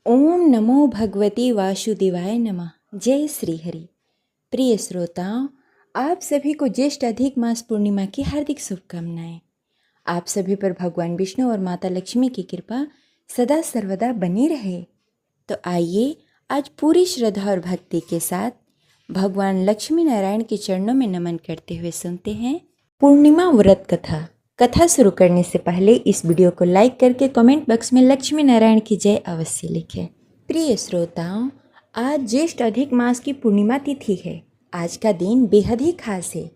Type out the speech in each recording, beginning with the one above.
ओम नमो भगवते वासुदेवाय नमः। जय श्री हरि। प्रिय श्रोताओं, आप सभी को ज्येष्ठ अधिक मास पूर्णिमा की हार्दिक शुभकामनाएं। आप सभी पर भगवान विष्णु और माता लक्ष्मी की कृपा सदा सर्वदा बनी रहे। तो आइए आज पूरी श्रद्धा और भक्ति के साथ भगवान लक्ष्मी नारायण के चरणों में नमन करते हुए सुनते हैं पूर्णिमा व्रत कथा। कथा शुरू करने से पहले इस वीडियो को लाइक करके कमेंट बॉक्स में लक्ष्मी नारायण की जय अवश्य लिखें। प्रिय श्रोताओं, आज ज्येष्ठ अधिक मास की पूर्णिमा तिथि है। आज का दिन बेहद ही खास है।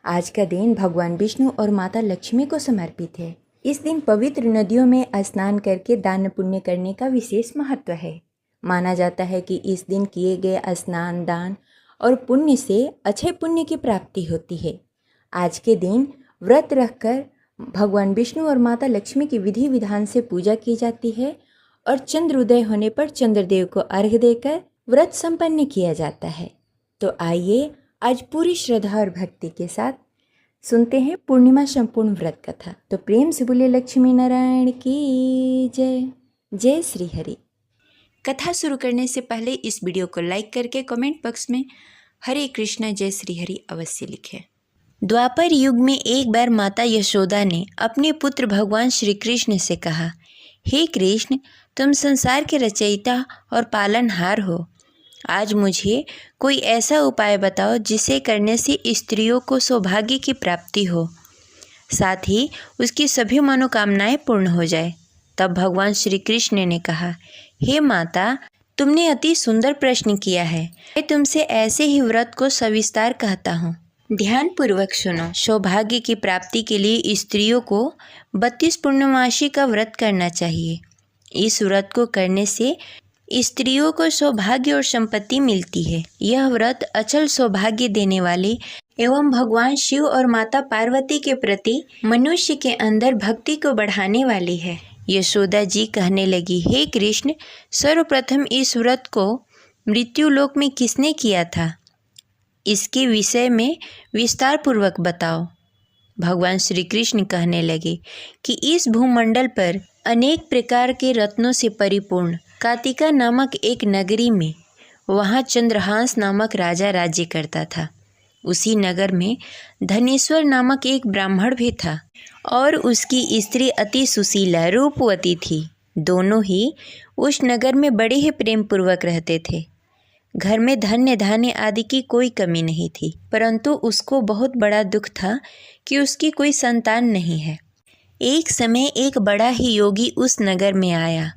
आज का दिन भगवान विष्णु और माता लक्ष्मी को समर्पित है। इस दिन पवित्र नदियों में स्नान करके दान पुण्य करने का विशेष महत्व है। माना जाता है कि इस दिन किए गए स्नान, दान और पुण्य से अच्छे पुण्य की प्राप्ति होती है। आज के दिन व्रत रखकर भगवान विष्णु और माता लक्ष्मी की विधि विधान से पूजा की जाती है और चंद्रोदय होने पर चंद्रदेव को अर्घ्य देकर व्रत संपन्न किया जाता है। तो आइए आज पूरी श्रद्धा और भक्ति के साथ सुनते हैं पूर्णिमा संपूर्ण व्रत कथा। तो प्रेम से बोले लक्ष्मी नारायण की जय। जय श्री हरि। कथा शुरू करने से पहले इस वीडियो को लाइक करके कमेंट बॉक्स में हरे कृष्ण जय श्री हरि अवश्य लिखें। द्वापर युग में एक बार माता यशोदा ने अपने पुत्र भगवान श्री कृष्ण से कहा, हे कृष्ण, तुम संसार के रचयिता और पालनहार हो। आज मुझे कोई ऐसा उपाय बताओ जिसे करने से स्त्रियों को सौभाग्य की प्राप्ति हो, साथ ही उसकी सभी मनोकामनाएं पूर्ण हो जाए। तब भगवान श्री कृष्ण ने कहा, हे माता, तुमने अति सुंदर प्रश्न किया है। मैं तुमसे ऐसे ही व्रत को सविस्तार कहता हूँ। ध्यान पूर्वक सुनो। सौभाग्य की प्राप्ति के लिए स्त्रियों को 32 पूर्णमासी का व्रत करना चाहिए। इस व्रत को करने से स्त्रियों को सौभाग्य और संपत्ति मिलती है। यह व्रत अचल सौभाग्य देने वाले एवं भगवान शिव और माता पार्वती के प्रति मनुष्य के अंदर भक्ति को बढ़ाने वाली है। यशोदा जी कहने लगी, हे कृष्ण, सर्वप्रथम इस व्रत को मृत्युलोक में किसने किया था? इसके विषय में विस्तार पूर्वक बताओ। भगवान श्री कृष्ण कहने लगे कि इस भूमंडल पर अनेक प्रकार के रत्नों से परिपूर्ण कातिका नामक एक नगरी में, वहाँ चंद्रहांस नामक राजा राज्य करता था। उसी नगर में धनेश्वर नामक एक ब्राह्मण भी था और उसकी स्त्री अति सुशीला रूपवती थी। दोनों ही उस नगर में बड़े ही प्रेम पूर्वक रहते थे। घर में धन्य धान्य आदि की कोई कमी नहीं थी, परंतु उसको बहुत बड़ा दुख था कि उसकी कोई संतान नहीं है। एक समय एक बड़ा ही योगी उस नगर में आया।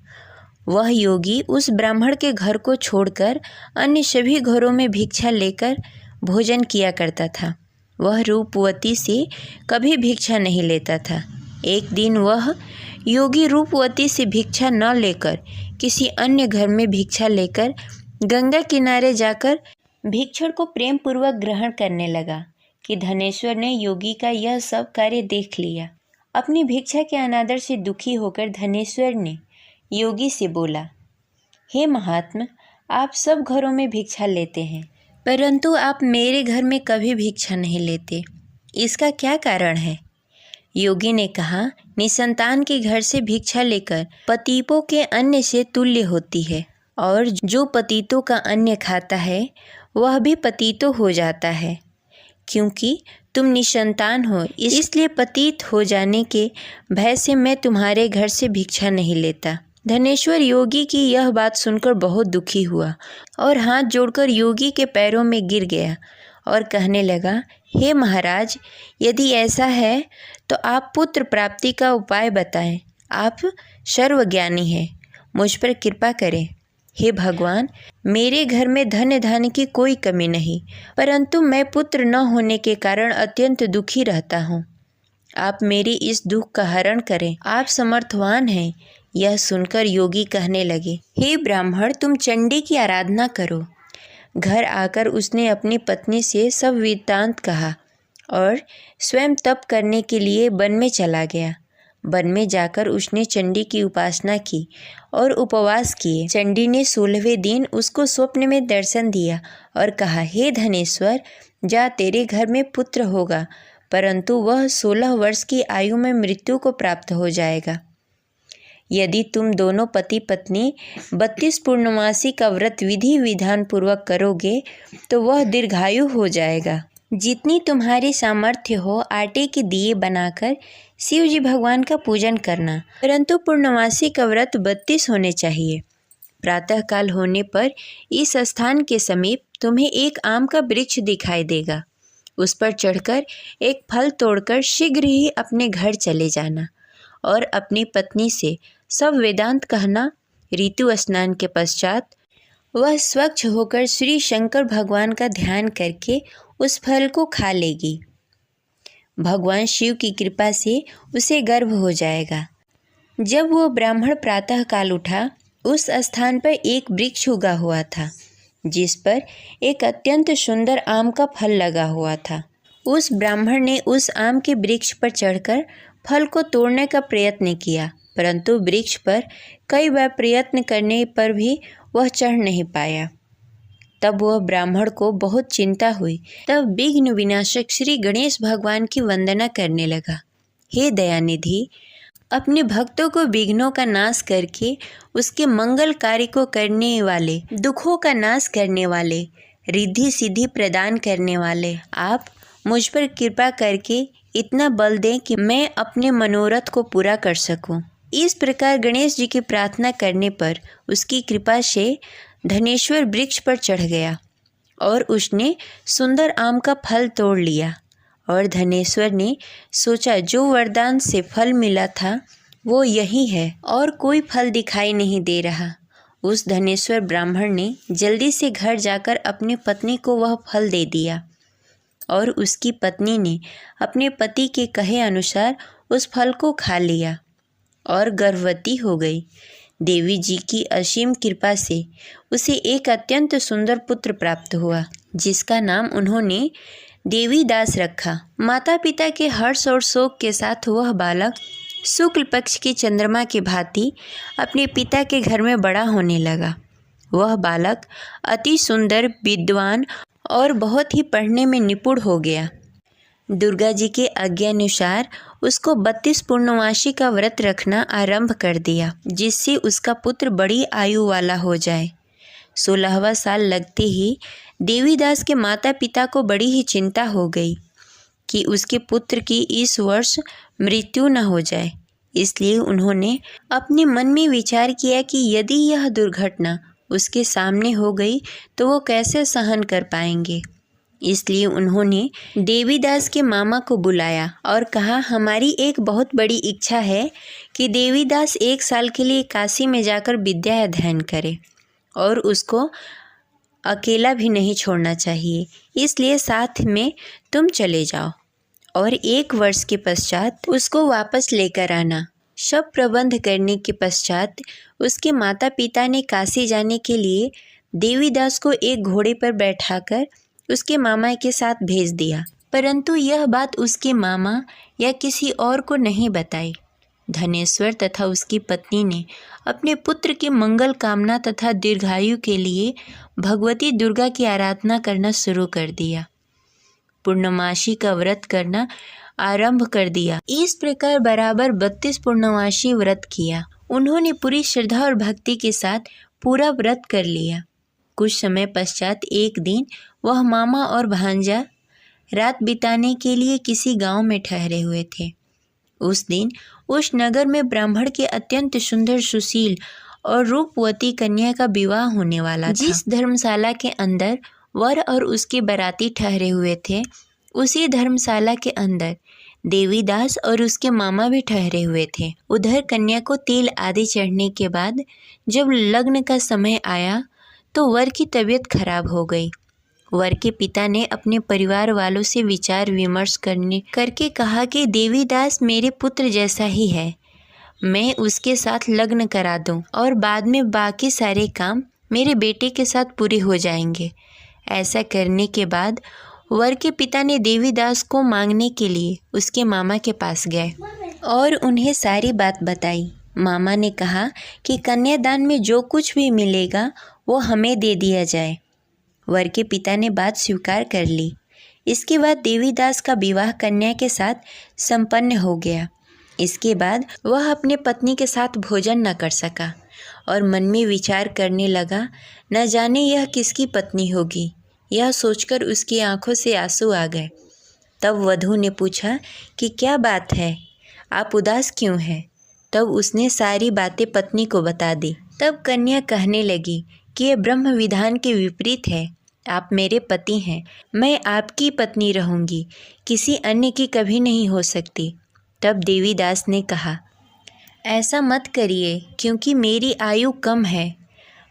वह योगी उस ब्राह्मण के घर को छोड़कर अन्य सभी घरों में भिक्षा लेकर भोजन किया करता था। वह रूपवती से कभी भिक्षा नहीं लेता था। एक दिन वह योगी रूपवती से भिक्षा न लेकर किसी अन्य घर में भिक्षा लेकर गंगा किनारे जाकर भिक्षुक को प्रेम पूर्वक ग्रहण करने लगा कि धनेश्वर ने योगी का यह सब कार्य देख लिया। अपनी भिक्षा के अनादर से दुखी होकर धनेश्वर ने योगी से बोला, हे महात्मा, आप सब घरों में भिक्षा लेते हैं, परंतु आप मेरे घर में कभी भिक्षा नहीं लेते। इसका क्या कारण है? योगी ने कहा, निसंतान के घर से भिक्षा लेकर पतितों के अन्न से तुल्य होती है, और जो पतितों का अन्न खाता है वह भी पतितो हो जाता है। क्योंकि तुम निसंतान हो, इसलिए पतित हो जाने के भय से मैं तुम्हारे घर से भिक्षा नहीं लेता। धनेश्वर योगी की यह बात सुनकर बहुत दुखी हुआ और हाथ जोड़कर योगी के पैरों में गिर गया और कहने लगा, हे महाराज, यदि ऐसा है तो आप पुत्र प्राप्ति का उपाय बताएं। आप सर्वज्ञानी हैं, मुझ पर कृपा करें। हे भगवान, मेरे घर में धन धान्य की कोई कमी नहीं, परंतु मैं पुत्र न होने के कारण अत्यंत दुखी रहता हूँ। आप मेरी इस दुख का हरण करें, आप समर्थवान हैं। यह सुनकर योगी कहने लगे, हे ब्राह्मण, तुम चंडी की आराधना करो। घर आकर उसने अपनी पत्नी से सब वृत्तांत कहा और स्वयं तप करने के लिए वन में चला गया। वन में जाकर उसने चंडी की उपासना की और उपवास किए। चंडी ने 16वें दिन उसको स्वप्न में दर्शन दिया और कहा, हे धनेश्वर, जा, तेरे घर में पुत्र होगा, परंतु वह 16 वर्ष की आयु में मृत्यु को प्राप्त हो जाएगा। यदि तुम दोनों पति पत्नी 32 पूर्णमासी का व्रत विधि विधान पूर्वक करोगे तो वह दीर्घायु हो जाएगा। जितनी तुम्हारी सामर्थ्य हो आटे के दिए बनाकर शिव जी भगवान का पूजन करना, परंतु पूर्णमासी का व्रत 32 होने चाहिए। प्रातःकाल होने पर इस स्थान के समीप तुम्हें एक आम का वृक्ष दिखाई देगा। उस पर चढ़कर एक फल तोड़कर शीघ्र ही अपने घर चले जाना और अपनी पत्नी से सब वेदांत कहना। ऋतु स्नान के पश्चात वह स्वच्छ होकर श्री शंकर भगवान का ध्यान करके उस फल को खा लेगी। भगवान शिव की कृपा से उसे गर्भ हो जाएगा। जब वो ब्राह्मण प्रातःकाल उठा, उस स्थान पर एक वृक्ष उगा हुआ था जिस पर एक अत्यंत सुंदर आम का फल लगा हुआ था। उस ब्राह्मण ने उस आम के वृक्ष पर चढ़कर फल को तोड़ने का प्रयत्न किया, परंतु वृक्ष पर कई बार प्रयत्न करने पर भी वह चढ़ नहीं पाया। तब वह ब्राह्मण को बहुत चिंता हुई। तब विघ्न विनाशक श्री गणेश भगवान की वंदना करने लगा। हे दयानिधि, अपने भक्तों को विघ्नों का नाश करके उसके मंगल कार्य को करने वाले, दुखों का नाश करने वाले, रिद्धि सिद्धि प्रदान करने वाले, आप मुझ पर कृपा करके इतना बल दें कि मैं अपने मनोरथ को पूरा कर सकूं। इस प्रकार गणेश जी की प्रार्थना करने पर उसकी कृपा से धनेश्वर वृक्ष पर चढ़ गया और उसने सुंदर आम का फल तोड़ लिया। और धनेश्वर ने सोचा जो वरदान से फल मिला था वो यही है और कोई फल दिखाई नहीं दे रहा। उस धनेश्वर ब्राह्मण ने जल्दी से घर जाकर अपनी पत्नी को वह फल दे दिया और उसकी पत्नी ने अपने पति के कहे अनुसार उस फल को खा लिया और गर्भवती हो गई। देवी जी की असीम कृपा से उसे एक अत्यंत सुंदर पुत्र प्राप्त हुआ जिसका नाम उन्होंने देवीदास रखा। माता पिता के हर्ष और शोक के साथ वह बालक शुक्ल पक्ष की चंद्रमा की भांति अपने पिता के घर में बड़ा होने लगा। वह बालक अति सुंदर, विद्वान और बहुत ही पढ़ने में निपुण हो गया। दुर्गा जी के आज्ञानुसार उसको 32 पूर्णमासी का व्रत रखना आरंभ कर दिया जिससे उसका पुत्र बड़ी आयु वाला हो जाए। 16वां साल लगते ही देवीदास के माता पिता को बड़ी ही चिंता हो गई कि उसके पुत्र की इस वर्ष मृत्यु न हो जाए। इसलिए उन्होंने अपने मन में विचार किया कि यदि यह दुर्घटना उसके सामने हो गई तो वो कैसे सहन कर पाएंगे। इसलिए उन्होंने देवीदास के मामा को बुलाया और कहा, हमारी एक बहुत बड़ी इच्छा है कि देवीदास 1 साल के लिए काशी में जाकर विद्या अध्ययन करे और उसको अकेला भी नहीं छोड़ना चाहिए, इसलिए साथ में तुम चले जाओ और 1 वर्ष के पश्चात उसको वापस लेकर आना। सब प्रबंध करने के पश्चात उसके माता पिता ने काशी जाने के लिए देवीदास को एक घोड़े पर बैठाकर उसके मामा के साथ भेज दिया, परंतु यह बात उसके मामा या किसी और को नहीं बताई। धनेश्वर तथा उसकी पत्नी ने अपने पुत्र की मंगल कामना तथा दीर्घायु के लिए भगवती दुर्गा की आराधना करना शुरू कर दिया। पूर्णमासी का व्रत करना आरंभ कर दिया। इस प्रकार बराबर 32 पूर्णमासी व्रत किया। उन्होंने पूरी श्रद्धा और भक्ति के साथ पूरा व्रत कर लिया। कुछ समय पश्चात एक दिन वह मामा और भांजा रात बिताने के लिए किसी गांव में ठहरे हुए थे। उस दिन उस नगर में ब्राह्मण के अत्यंत सुंदर, सुशील और रूपवती कन्या का विवाह होने वाला था। जिस धर्मशाला के अंदर वर और उसके बाराती ठहरे हुए थे, उसी धर्मशाला के अंदर देवीदास और उसके मामा भी ठहरे हुए थे। उधर कन्या को तेल आदि चढ़ने के बाद जब लग्न का समय आया तो वर की तबीयत खराब हो गई। वर के पिता ने अपने परिवार वालों से विचार विमर्श करके कहा कि देवीदास मेरे पुत्र जैसा ही है, मैं उसके साथ लग्न करा दूं और बाद में बाकी सारे काम मेरे बेटे के साथ पूरे हो जाएंगे। ऐसा करने के बाद वर के पिता ने देवीदास को मांगने के लिए उसके मामा के पास गए और उन्हें सारी बात बताई। मामा ने कहा कि कन्यादान में जो कुछ भी मिलेगा वो हमें दे दिया जाए। वर के पिता ने बात स्वीकार कर ली। इसके बाद देवीदास का विवाह कन्या के साथ संपन्न हो गया। इसके बाद वह अपने पत्नी के साथ भोजन न कर सका और मन में विचार करने लगा, न जाने यह किसकी पत्नी होगी। यह सोचकर उसकी आंखों से आंसू आ गए। तब वधू ने पूछा कि क्या बात है, आप उदास क्यों हैं? तब उसने सारी बातें पत्नी को बता दी। तब कन्या कहने लगी कि यह ब्रह्म विधान के विपरीत है। आप मेरे पति हैं, मैं आपकी पत्नी रहूंगी, किसी अन्य की कभी नहीं हो सकती। तब देवीदास ने कहा, ऐसा मत करिए, क्योंकि मेरी आयु कम है,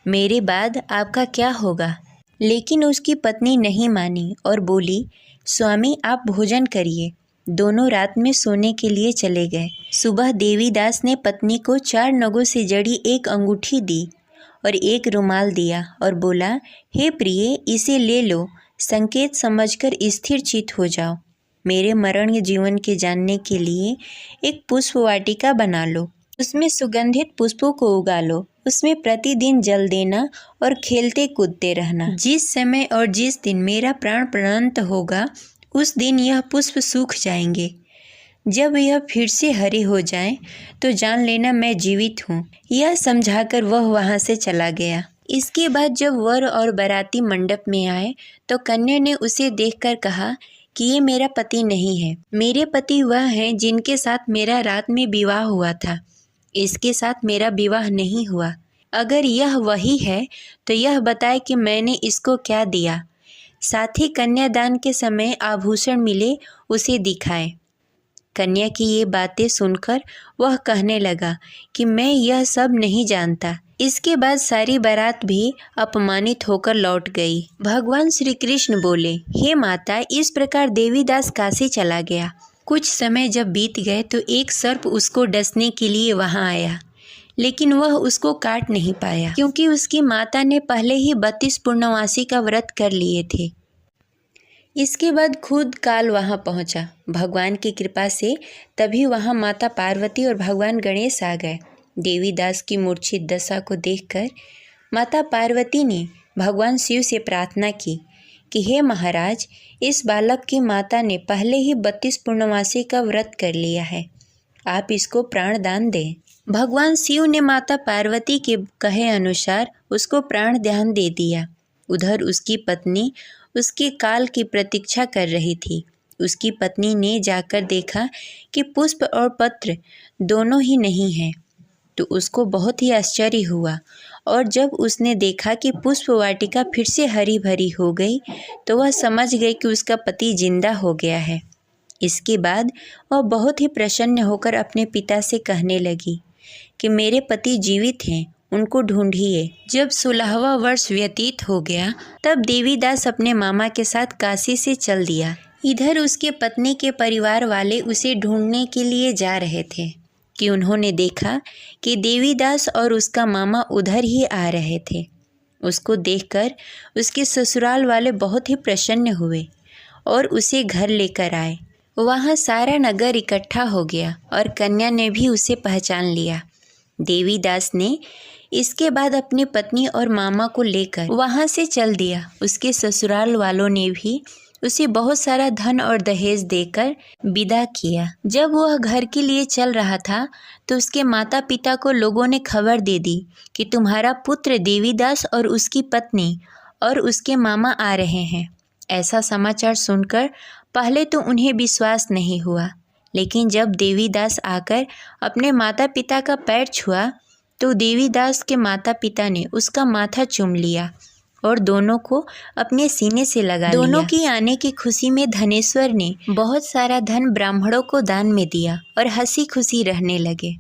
मेरे बाद आपका क्या होगा। लेकिन उसकी पत्नी नहीं मानी और बोली, स्वामी आप भोजन करिए। दोनों रात में सोने के लिए चले गए। सुबह देवीदास ने पत्नी को 4 नगों से जड़ी एक अंगूठी दी और एक रुमाल दिया और बोला, हे प्रिय, इसे ले लो, संकेत समझकर स्थिर चित्त हो जाओ। मेरे मरण जीवन के जानने के लिए एक पुष्प वाटिका बना लो, उसमें सुगंधित पुष्पों को उगा लो, उसमें प्रतिदिन जल देना और खेलते कूदते रहना। जिस समय और जिस दिन मेरा प्राण प्राणांत होगा, उस दिन यह पुष्प सूख जाएंगे। जब यह फिर से हरे हो जाएं, तो जान लेना मैं जीवित हूँ। यह समझाकर वह वहाँ से चला गया। इसके बाद जब वर और बाराती मंडप में आए, तो कन्या ने उसे देखकर कहा कि ये मेरा पति नहीं है। मेरे पति वह हैं जिनके साथ मेरा रात में विवाह हुआ था। इसके साथ मेरा विवाह नहीं हुआ। अगर यह वही है तो यह बताए कि मैंने इसको क्या दिया। साथ ही कन्यादान के समय आभूषण मिले उसे दिखाए। कन्या की ये बातें सुनकर वह कहने लगा कि मैं यह सब नहीं जानता। इसके बाद सारी बारात भी अपमानित होकर लौट गई। भगवान श्री कृष्ण बोले, हे माता, इस प्रकार देवीदास काशी चला गया। कुछ समय जब बीत गए तो एक सर्प उसको डसने के लिए वहां आया, लेकिन वह उसको काट नहीं पाया, क्योंकि उसकी माता ने पहले ही 32 पूर्णमासी का व्रत कर लिए थे। इसके बाद खुद काल वहां पहुंचा। भगवान की कृपा से तभी वहां माता पार्वती और भगवान गणेश आ गए। देवीदास की मूर्छित दशा को देखकर माता पार्वती ने भगवान शिव से प्रार्थना की कि हे महाराज, इस बालक की माता ने पहले ही 32 पूर्णमासी का व्रत कर लिया है, आप इसको प्राण दान दें। भगवान शिव ने माता पार्वती के कहे अनुसार उसको प्राण दान दे दिया। उधर उसकी पत्नी उसके काल की प्रतीक्षा कर रही थी। उसकी पत्नी ने जाकर देखा कि पुष्प और पत्र दोनों ही नहीं हैं, तो उसको बहुत ही आश्चर्य हुआ। और जब उसने देखा कि पुष्प वाटिका फिर से हरी भरी हो गई, तो वह समझ गई कि उसका पति जिंदा हो गया है। इसके बाद वह बहुत ही प्रसन्न होकर अपने पिता से कहने लगी कि मेरे पति जीवित हैं, उनको ढूंढिए। जब 16वां वर्ष व्यतीत हो गया, तब देवीदास अपने मामा के साथ काशी से चल दिया। इधर उसके पत्नी के परिवार वाले उसे ढूंढने के लिए जा रहे थे कि उन्होंने देखा कि देवीदास और उसका मामा उधर ही आ रहे थे। उसको देखकर उसके ससुराल वाले बहुत ही प्रसन्न हुए और उसे घर लेकर आए। वहाँ सारा नगर इकट्ठा हो गया और कन्या ने भी उसे पहचान लिया। देवीदास ने इसके बाद अपनी पत्नी और मामा को लेकर वहाँ से चल दिया। उसके ससुराल वालों ने भी उसे बहुत सारा धन और दहेज देकर विदा किया। जब वह घर के लिए चल रहा था, तो उसके माता पिता को लोगों ने खबर दे दी कि तुम्हारा पुत्र देवीदास और उसकी पत्नी और उसके मामा आ रहे हैं। ऐसा समाचार सुनकर पहले तो उन्हें विश्वास नहीं हुआ, लेकिन जब देवीदास आकर अपने माता पिता का पैर छुआ, तो देवीदास के माता पिता ने उसका माथा चूम लिया और दोनों को अपने सीने से लगा लिया। दोनों की आने की खुशी में धनेश्वर ने बहुत सारा धन ब्राह्मणों को दान में दिया और हंसी खुशी रहने लगे।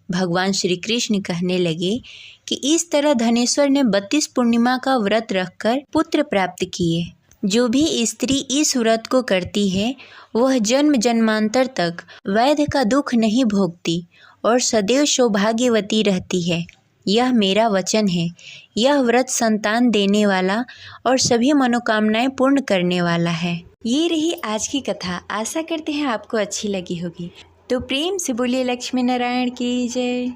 भगवान श्री कृष्ण कहने लगे कि इस तरह धनेश्वर ने 32 पूर्णिमा का व्रत रखकर पुत्र प्राप्त किए। जो भी स्त्री इस व्रत को करती है, वह जन्म जन्मांतर तक वैध का दुख नहीं भोगती और सदैव सौभाग्यवती रहती है। यह मेरा वचन है। यह व्रत संतान देने वाला और सभी मनोकामनाएं पूर्ण करने वाला है। ये रही आज की कथा। आशा करते हैं आपको अच्छी लगी होगी। तो प्रेम से बोलिए लक्ष्मी नारायण की जय।